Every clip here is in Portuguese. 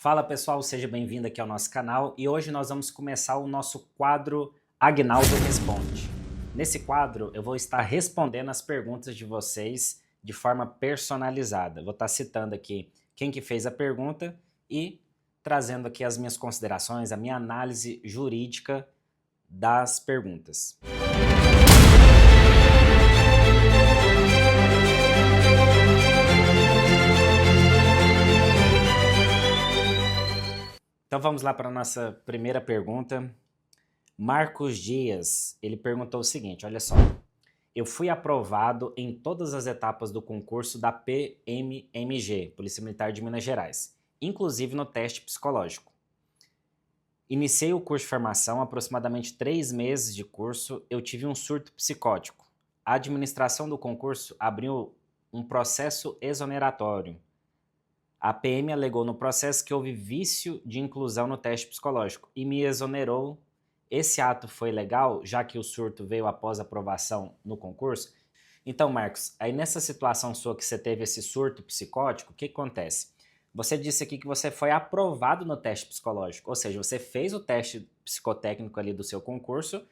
Fala pessoal, seja bem-vindo aqui ao nosso canal e hoje nós vamos começar o nosso quadro Agnaldo Responde. Nesse quadro eu vou estar respondendo as perguntas de vocês de forma personalizada. Vou estar citando aqui quem que fez a pergunta e trazendo aqui as minhas considerações, a minha análise jurídica das perguntas. Então vamos lá para a nossa primeira pergunta. Marcos Dias, ele perguntou o seguinte, olha só. Eu fui aprovado em todas as etapas do concurso da PMMG, Polícia Militar de Minas Gerais, inclusive no teste psicológico. Iniciei o curso de formação, aproximadamente 3 meses de curso, eu tive um surto psicótico. A administração do concurso abriu um processo exoneratório. A PM alegou no processo que houve vício de inclusão no teste psicológico e me exonerou. Esse ato foi legal, já que o surto veio após a aprovação no concurso? Então, Marcos, aí nessa situação sua que você teve esse surto psicótico, o que acontece? Você disse aqui que você foi aprovado no teste psicológico, ou seja, você fez o teste psicotécnico ali do seu concurso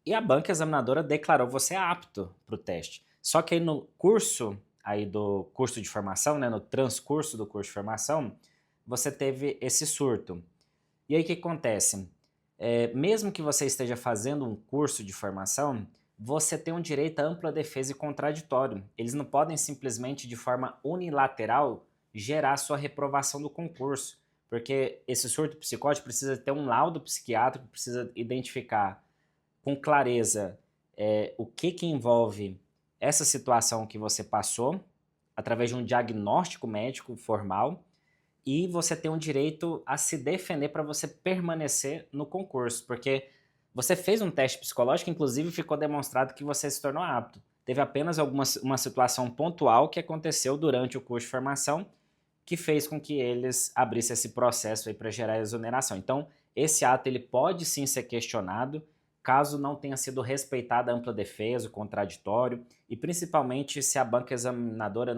e a banca examinadora declarou você apto para o teste. Só que aí no curso aí do curso de formação, né, no transcurso do curso de formação, você teve esse surto. E aí o que acontece? Mesmo que você esteja fazendo um curso de formação, você tem um direito à ampla defesa e contraditório. Eles não podem simplesmente, de forma unilateral, gerar sua reprovação do concurso, porque esse surto psicótico precisa ter um laudo psiquiátrico, precisa identificar com clareza o que envolve essa situação que você passou, através de um diagnóstico médico formal, e você tem um direito a se defender para você permanecer no concurso, porque você fez um teste psicológico, inclusive ficou demonstrado que você se tornou apto. Teve apenas uma situação pontual que aconteceu durante o curso de formação que fez com que eles abrissem esse processo aí para gerar exoneração. Então, esse ato ele pode sim ser questionado, caso não tenha sido respeitada a ampla defesa, o contraditório, e principalmente se a banca examinadora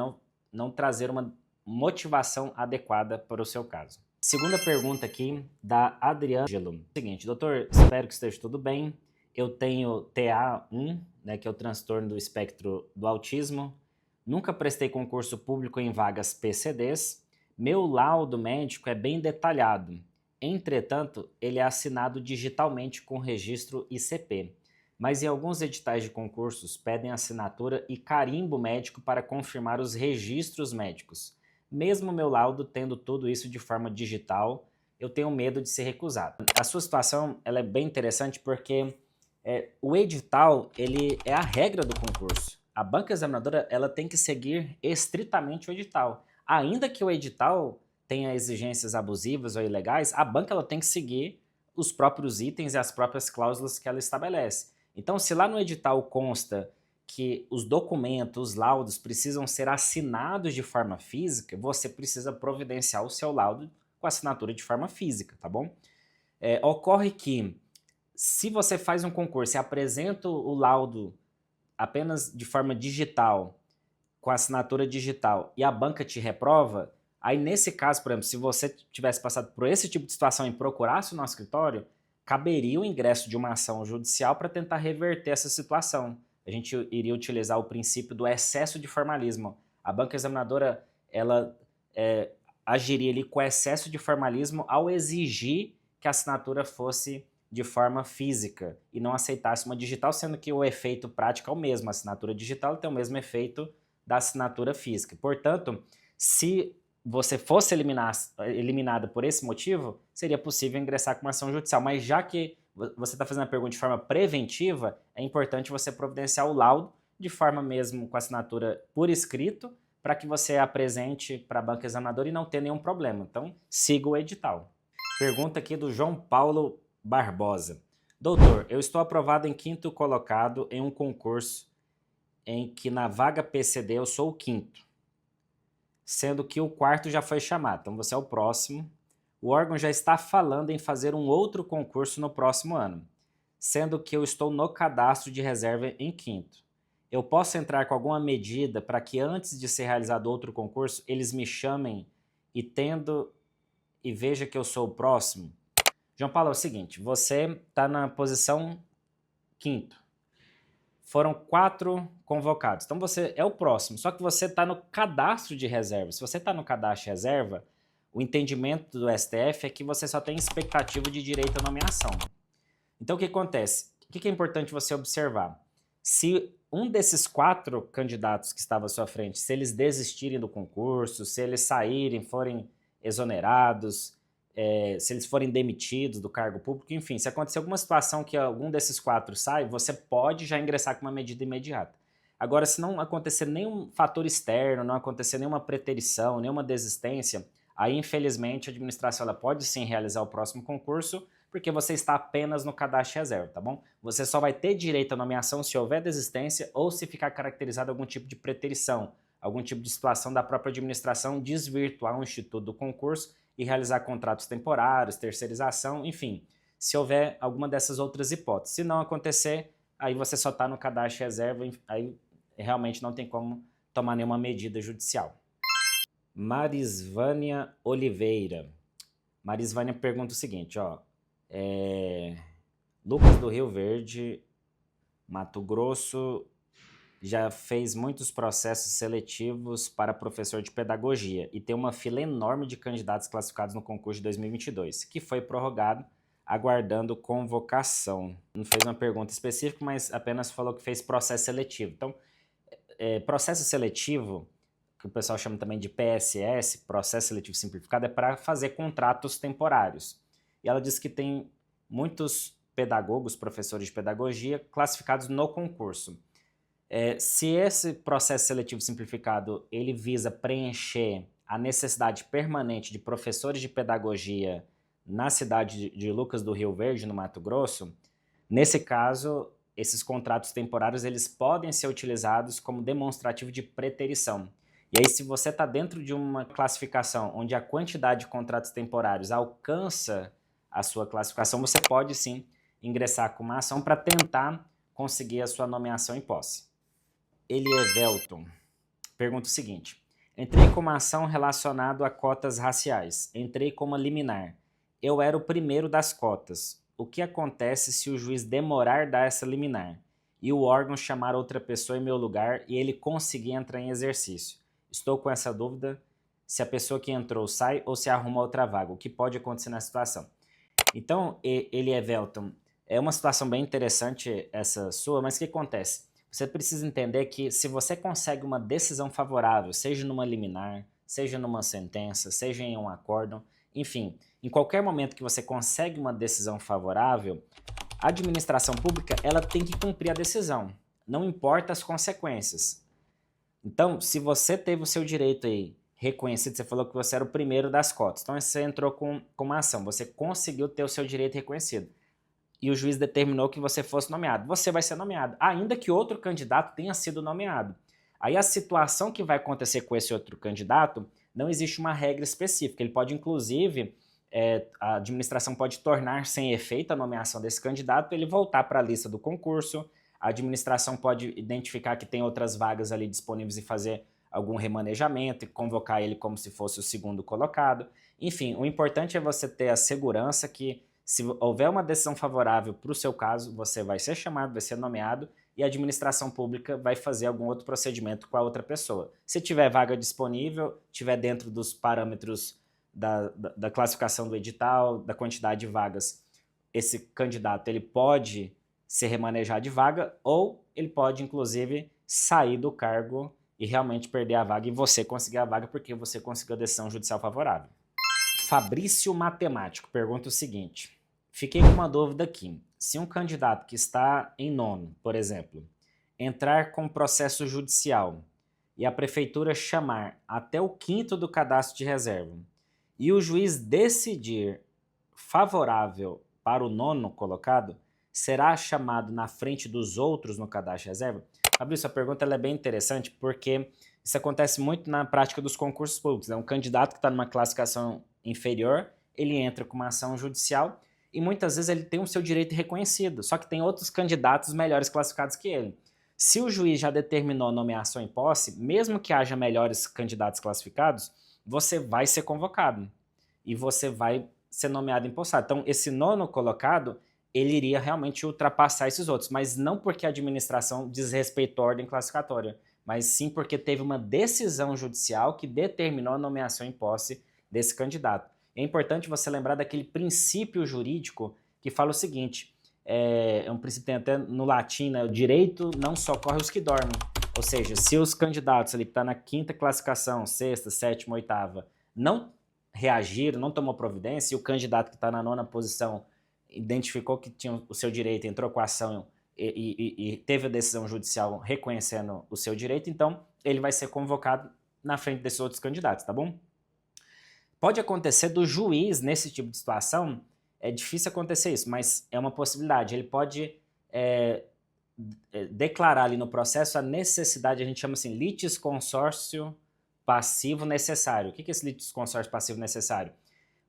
não trazer uma motivação adequada para o seu caso. Segunda pergunta aqui, da Adriana Angelo. Seguinte, doutor, espero que esteja tudo bem. Eu tenho TA1, né, que é o transtorno do espectro do autismo. Nunca prestei concurso público em vagas PCDs. Meu laudo médico é bem detalhado. Entretanto, ele é assinado digitalmente com registro ICP, mas em alguns editais de concursos pedem assinatura e carimbo médico para confirmar os registros médicos. Mesmo meu laudo tendo tudo isso de forma digital, eu tenho medo de ser recusado. A sua situação ela é bem interessante porque o edital ele é a regra do concurso. A banca examinadora ela tem que seguir estritamente o edital. Ainda que o edital tenha exigências abusivas ou ilegais, a banca ela tem que seguir os próprios itens e as próprias cláusulas que ela estabelece. Então, se lá no edital consta que os documentos, os laudos precisam ser assinados de forma física, você precisa providenciar o seu laudo com assinatura de forma física, tá bom? Ocorre que, se você faz um concurso e apresenta o laudo apenas de forma digital, com assinatura digital, e a banca te reprova, aí nesse caso, por exemplo, se você tivesse passado por esse tipo de situação e procurasse o nosso escritório, caberia o ingresso de uma ação judicial para tentar reverter essa situação. A gente iria utilizar o princípio do excesso de formalismo. A banca examinadora, ela agiria ali com excesso de formalismo ao exigir que a assinatura fosse de forma física e não aceitasse uma digital, sendo que o efeito prático é o mesmo. A assinatura digital tem o mesmo efeito da assinatura física. Portanto, se você fosse eliminado por esse motivo, seria possível ingressar com uma ação judicial. Mas já que você está fazendo a pergunta de forma preventiva, é importante você providenciar o laudo de forma mesmo com assinatura por escrito, para que você apresente para a banca examinadora e não tenha nenhum problema. Então, siga o edital. Pergunta aqui do João Paulo Barbosa. Doutor, eu estou aprovado em 5º colocado em um concurso em que na vaga PCD eu sou o 5º, sendo que o 4º já foi chamado, então você é o próximo. O órgão já está falando em fazer um outro concurso no próximo ano, sendo que eu estou no cadastro de reserva em 5º. Eu posso entrar com alguma medida para que antes de ser realizado outro concurso, eles me chamem e tendo e veja que eu sou o próximo. João Paulo, é o seguinte, você está na posição 5º. Foram 4 convocados. Então você é o próximo, só que você está no cadastro de reserva. Se você está no cadastro de reserva, o entendimento do STF é que você só tem expectativa de direito à nomeação. Então o que acontece? O que é importante você observar? Se um desses 4 candidatos que estava à sua frente, se eles desistirem do concurso, se eles saírem, forem exonerados, se eles forem demitidos do cargo público, enfim, se acontecer alguma situação que algum desses 4 sai, você pode já ingressar com uma medida imediata. Agora, se não acontecer nenhum fator externo, não acontecer nenhuma preterição, nenhuma desistência, aí, infelizmente, a administração ela pode sim realizar o próximo concurso, porque você está apenas no cadastro de reserva, tá bom? Você só vai ter direito à nomeação se houver desistência ou se ficar caracterizado algum tipo de preterição, algum tipo de situação da própria administração desvirtuar o instituto do concurso e realizar contratos temporários, terceirização, enfim, se houver alguma dessas outras hipóteses. Se não acontecer, aí você só está no cadastro de reserva, aí realmente não tem como tomar nenhuma medida judicial. Marisvânia Oliveira. Marisvânia pergunta o seguinte, ó. Lucas do Rio Verde, Mato Grosso, já fez muitos processos seletivos para professor de pedagogia e tem uma fila enorme de candidatos classificados no concurso de 2022, que foi prorrogado, aguardando convocação. Não fez uma pergunta específica, mas apenas falou que fez processo seletivo. Então, processo seletivo, que o pessoal chama também de PSS, Processo Seletivo Simplificado, é para fazer contratos temporários. E ela diz que tem muitos pedagogos, professores de pedagogia, classificados no concurso. Se esse processo seletivo simplificado ele visa preencher a necessidade permanente de professores de pedagogia na cidade de Lucas do Rio Verde, no Mato Grosso, nesse caso, esses contratos temporários eles podem ser utilizados como demonstrativo de preterição. E aí, se você está dentro de uma classificação onde a quantidade de contratos temporários alcança a sua classificação, você pode sim ingressar com uma ação para tentar conseguir a sua nomeação em posse. Elievelton pergunta o seguinte: entrei com uma ação relacionada a cotas raciais. Entrei com uma liminar. Eu era o primeiro das cotas. O que acontece se o juiz demorar dar essa liminar e o órgão chamar outra pessoa em meu lugar e ele conseguir entrar em exercício? Estou com essa dúvida se a pessoa que entrou sai ou se arruma outra vaga. O que pode acontecer na situação? Então, Elievelton, é uma situação bem interessante essa sua, mas o que acontece? Você precisa entender que se você consegue uma decisão favorável, seja numa liminar, seja numa sentença, seja em um acórdão, enfim, em qualquer momento que você consegue uma decisão favorável, a administração pública ela tem que cumprir a decisão, não importa as consequências. Então, se você teve o seu direito aí reconhecido, você falou que você era o primeiro das cotas, então você entrou com uma ação, você conseguiu ter o seu direito reconhecido. E o juiz determinou que você fosse nomeado. Você vai ser nomeado, ainda que outro candidato tenha sido nomeado. Aí a situação que vai acontecer com esse outro candidato, não existe uma regra específica. Ele pode, inclusive, a administração pode tornar sem efeito a nomeação desse candidato, ele voltar para a lista do concurso, a administração pode identificar que tem outras vagas ali disponíveis e fazer algum remanejamento e convocar ele como se fosse o segundo colocado. Enfim, o importante é você ter a segurança que se houver uma decisão favorável para o seu caso, você vai ser chamado, vai ser nomeado e a administração pública vai fazer algum outro procedimento com a outra pessoa. Se tiver vaga disponível, tiver dentro dos parâmetros da classificação do edital, da quantidade de vagas, esse candidato ele pode se remanejar de vaga ou ele pode, inclusive, sair do cargo e realmente perder a vaga e você conseguir a vaga porque você conseguiu a decisão judicial favorável. Fabrício Matemático pergunta o seguinte: fiquei com uma dúvida aqui. Se um candidato que está em 9º, por exemplo, entrar com processo judicial e a prefeitura chamar até o 5º do cadastro de reserva e o juiz decidir favorável para o 9º colocado, será chamado na frente dos outros no cadastro de reserva? Fabrício, a pergunta ela é bem interessante porque isso acontece muito na prática dos concursos públicos. Um candidato que está numa classificação inferior, ele entra com uma ação judicial e muitas vezes ele tem o seu direito reconhecido, só que tem outros candidatos melhores classificados que ele. Se o juiz já determinou a nomeação em posse, mesmo que haja melhores candidatos classificados, você vai ser convocado. e você vai ser nomeado empossado. Então, esse nono colocado, ele iria realmente ultrapassar esses outros, mas não porque a administração desrespeitou a ordem classificatória, mas sim porque teve uma decisão judicial que determinou a nomeação em posse desse candidato. É importante você lembrar daquele princípio jurídico que fala o seguinte, é um princípio que tem até no latim, né, o direito não socorre os que dormem. Ou seja, se os candidatos ali que estão na quinta classificação, sexta, sétima, oitava, não reagiram, não tomou providência, e o candidato que está na nona posição identificou que tinha o seu direito, entrou com a ação e teve a decisão judicial reconhecendo o seu direito, então ele vai ser convocado na frente desses outros candidatos, tá bom? Pode acontecer do juiz, nesse tipo de situação, é difícil acontecer isso, mas é uma possibilidade. Ele pode declarar ali no processo a necessidade, a gente chama assim, litisconsórcio passivo necessário. O que é esse litisconsórcio passivo necessário?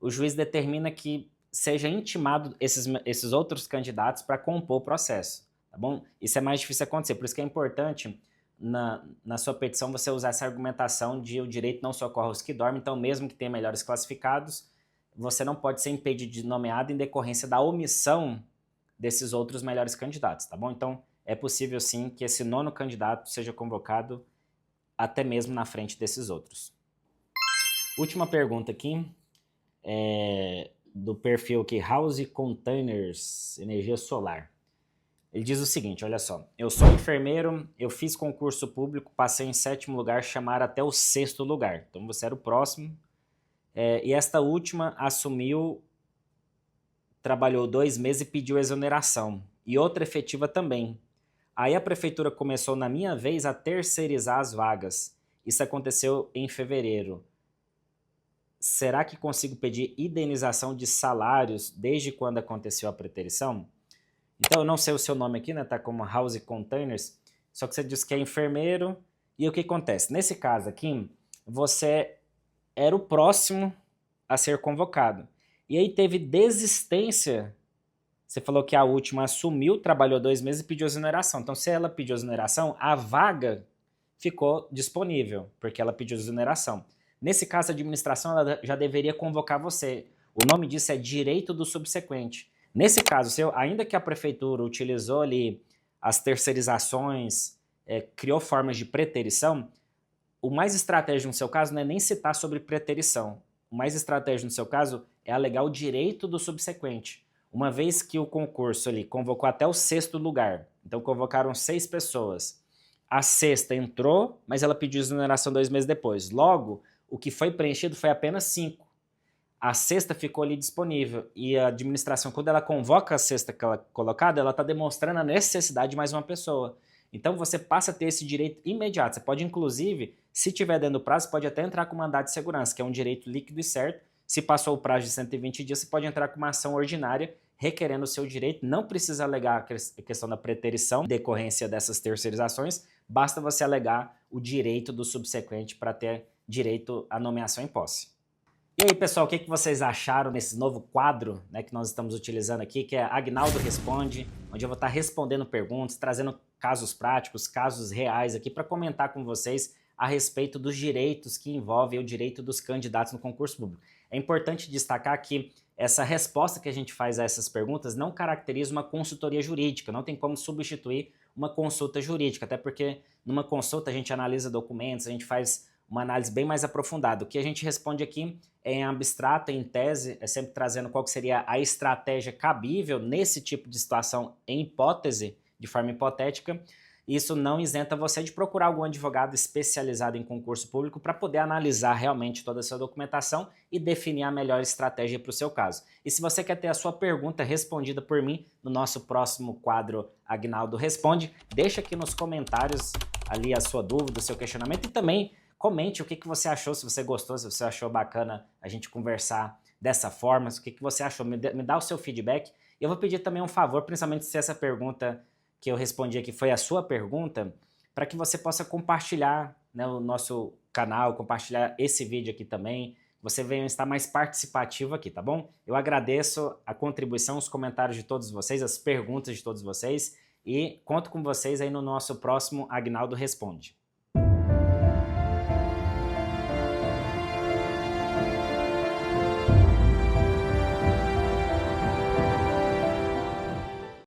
O juiz determina que seja intimado esses outros candidatos para compor o processo, tá bom? Isso é mais difícil acontecer, por isso que é importante na sua petição você usar essa argumentação de o direito não socorre os que dormem, então mesmo que tenha melhores classificados, você não pode ser impedido de nomeado em decorrência da omissão desses outros melhores candidatos, tá bom? Então é possível sim que esse nono candidato seja convocado até mesmo na frente desses outros. Última pergunta aqui, do perfil aqui, House Containers, energia solar. Ele diz o seguinte, olha só, eu sou enfermeiro, eu fiz concurso público, passei em 7º lugar, chamaram até o 6º lugar, então você era o próximo, e esta última assumiu, trabalhou 2 meses e pediu exoneração, e outra efetiva também. Aí a prefeitura começou, na minha vez, a terceirizar as vagas, isso aconteceu em fevereiro. Será que consigo pedir indenização de salários desde quando aconteceu a preterição? Então, eu não sei o seu nome aqui, né? Tá como House Containers, só que você disse que é enfermeiro. E o que acontece? Nesse caso aqui, você era o próximo a ser convocado. E aí teve desistência. Você falou que a última assumiu, trabalhou 2 meses e pediu exoneração. Então, se ela pediu exoneração, a vaga ficou disponível, porque ela pediu exoneração. Nesse caso, a administração ela já deveria convocar você. O nome disso é direito do subsequente. Nesse caso, ainda que a prefeitura utilizou ali as terceirizações, criou formas de preterição, o mais estratégico no seu caso não é nem citar sobre preterição. O mais estratégico no seu caso é alegar o direito do subsequente. Uma vez que o concurso ali convocou até o 6º lugar, então convocaram 6 pessoas, a 6ª entrou, mas ela pediu exoneração 2 meses depois. Logo, o que foi preenchido foi apenas 5. A 6ª ficou ali disponível e a administração, quando ela convoca a 6ª colocada, ela está demonstrando a necessidade de mais uma pessoa. Então você passa a ter esse direito imediato. Você pode, inclusive, se tiver dentro do prazo, pode até entrar com mandado de segurança, que é um direito líquido e certo. Se passou o prazo de 120 dias, você pode entrar com uma ação ordinária requerendo o seu direito. Não precisa alegar a questão da preterição, decorrência dessas terceirizações. Basta você alegar o direito do subsequente para ter direito à nomeação em posse. E aí, pessoal, o que vocês acharam desse novo quadro, né, que nós estamos utilizando aqui, que é Agnaldo Responde, onde eu vou estar respondendo perguntas, trazendo casos práticos, casos reais aqui para comentar com vocês a respeito dos direitos que envolvem o direito dos candidatos no concurso público. É importante destacar que essa resposta que a gente faz a essas perguntas não caracteriza uma consultoria jurídica, não tem como substituir uma consulta jurídica, até porque numa consulta a gente analisa documentos, a gente faz uma análise bem mais aprofundada. O que a gente responde aqui é em abstrato, em tese, é sempre trazendo qual que seria a estratégia cabível nesse tipo de situação em hipótese, de forma hipotética. Isso não isenta você de procurar algum advogado especializado em concurso público para poder analisar realmente toda a sua documentação e definir a melhor estratégia para o seu caso. E se você quer ter a sua pergunta respondida por mim no nosso próximo quadro Agnaldo Responde, deixa aqui nos comentários ali a sua dúvida, o seu questionamento e também comente o que você achou, se você gostou, se você achou bacana a gente conversar dessa forma, o que você achou, me dá o seu feedback. E eu vou pedir também um favor, principalmente se essa pergunta que eu respondi aqui foi a sua pergunta, para que você possa compartilhar, né, o nosso canal, compartilhar esse vídeo aqui também, você venha estar mais participativo aqui, tá bom? Eu agradeço a contribuição, os comentários de todos vocês, as perguntas de todos vocês e conto com vocês aí no nosso próximo Agnaldo Responde.